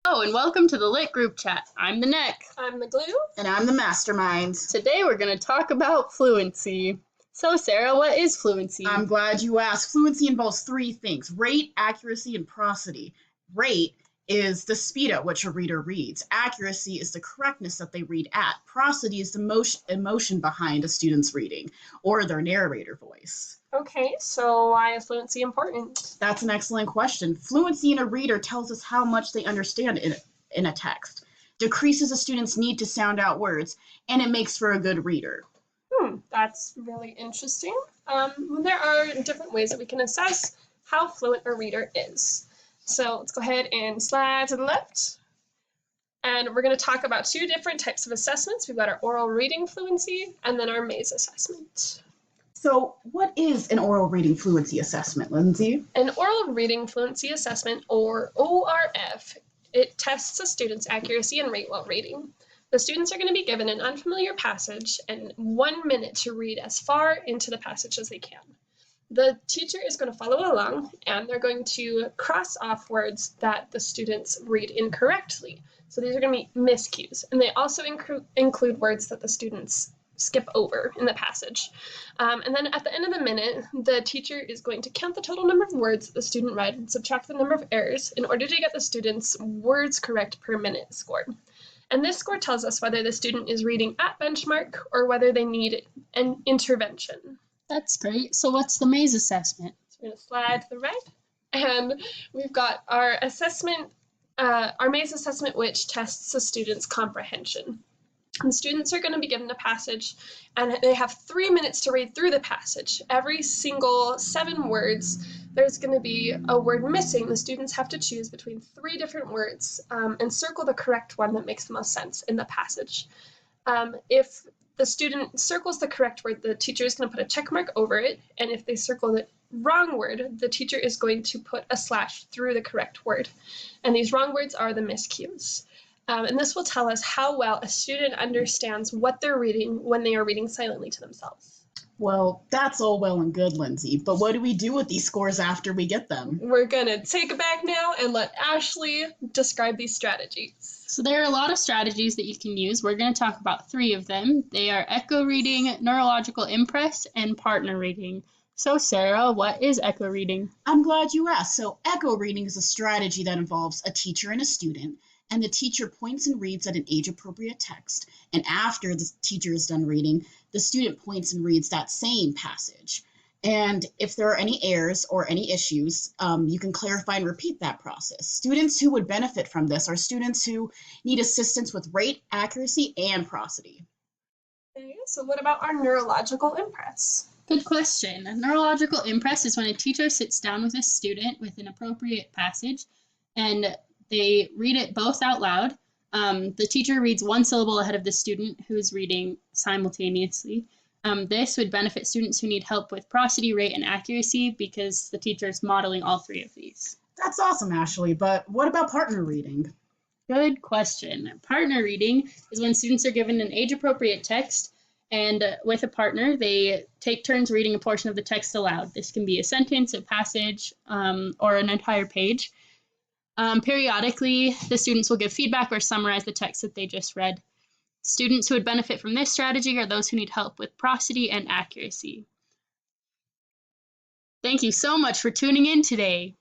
Hello and welcome to the Lit Group Chat. I'm the Neck. I'm the Glue. And I'm the Mastermind. Today we're going to talk about fluency. So Sarah, what is fluency? I'm glad you asked. Fluency involves three things: rate, accuracy, and prosody. Rate is the speed at which a reader reads. Accuracy is the correctness that they read at. Prosody is the emotion behind a student's reading or their narrator voice. Okay, so why is fluency important? That's an excellent question. Fluency in a reader tells us how much they understand in a text, decreases a student's need to sound out words, and it makes for a good reader. That's really interesting. There are different ways that we can assess how fluent a reader is. So let's go ahead and slide to the left. And we're going to talk about two different types of assessments. We've got our oral reading fluency and then our maze assessment. So, what is an oral reading fluency assessment, Lindsay? An oral reading fluency assessment, or ORF, it tests a student's accuracy and rate while reading. The students are going to be given an unfamiliar passage and 1 minute to read as far into the passage as they can. The teacher is going to follow along, and they're going to cross off words that the students read incorrectly. So these are going to be miscues, and they also include words that the students skip over in the passage. And then at the end of the minute, the teacher is going to count the total number of words that the student read and subtract the number of errors in order to get the student's words correct per minute score. And this score tells us whether the student is reading at benchmark or whether they need an intervention. That's great. So what's the maze assessment? So we're going to slide to the right, and we've got our assessment, our maze assessment, which tests the student's comprehension. And students are going to be given a passage, and they have 3 minutes to read through the passage. Every single 7 words, there's going to be a word missing. The students have to choose between 3 different words and circle the correct one that makes the most sense in the passage. If the student circles the correct word, the teacher is going to put a check mark over it, and if they circle the wrong word, the teacher is going to put a slash through the correct word. And these wrong words are the miscues. And this will tell us how well a student understands what they're reading when they are reading silently to themselves. Well, that's all well and good, Lindsay, but what do we do with these scores after we get them? We're going to take it back now and let Ashley describe these strategies. So there are a lot of strategies that you can use. We're going to talk about 3 of them. They are echo reading, neurological impress, and partner reading. So Sarah, what is echo reading? I'm glad you asked. So echo reading is a strategy that involves a teacher and a student, and the teacher points and reads at an age-appropriate text, and after the teacher is done reading, the student points and reads that same passage. And if there are any errors or any issues, you can clarify and repeat that process. Students who would benefit from this are students who need assistance with rate, accuracy, and prosody. Okay, so what about our neurological impress? Good question. A neurological impress is when a teacher sits down with a student with an appropriate passage and they read it both out loud. The teacher reads 1 syllable ahead of the student who's reading simultaneously. This would benefit students who need help with prosody, rate, and accuracy because the teacher is modeling all 3 of these. That's awesome, Ashley, but what about partner reading? Good question. Partner reading is when students are given an age-appropriate text, and with a partner, they take turns reading a portion of the text aloud. This can be a sentence, a passage, or an entire page. Periodically, the students will give feedback or summarize the text that they just read. Students who would benefit from this strategy are those who need help with prosody and accuracy. Thank you so much for tuning in today.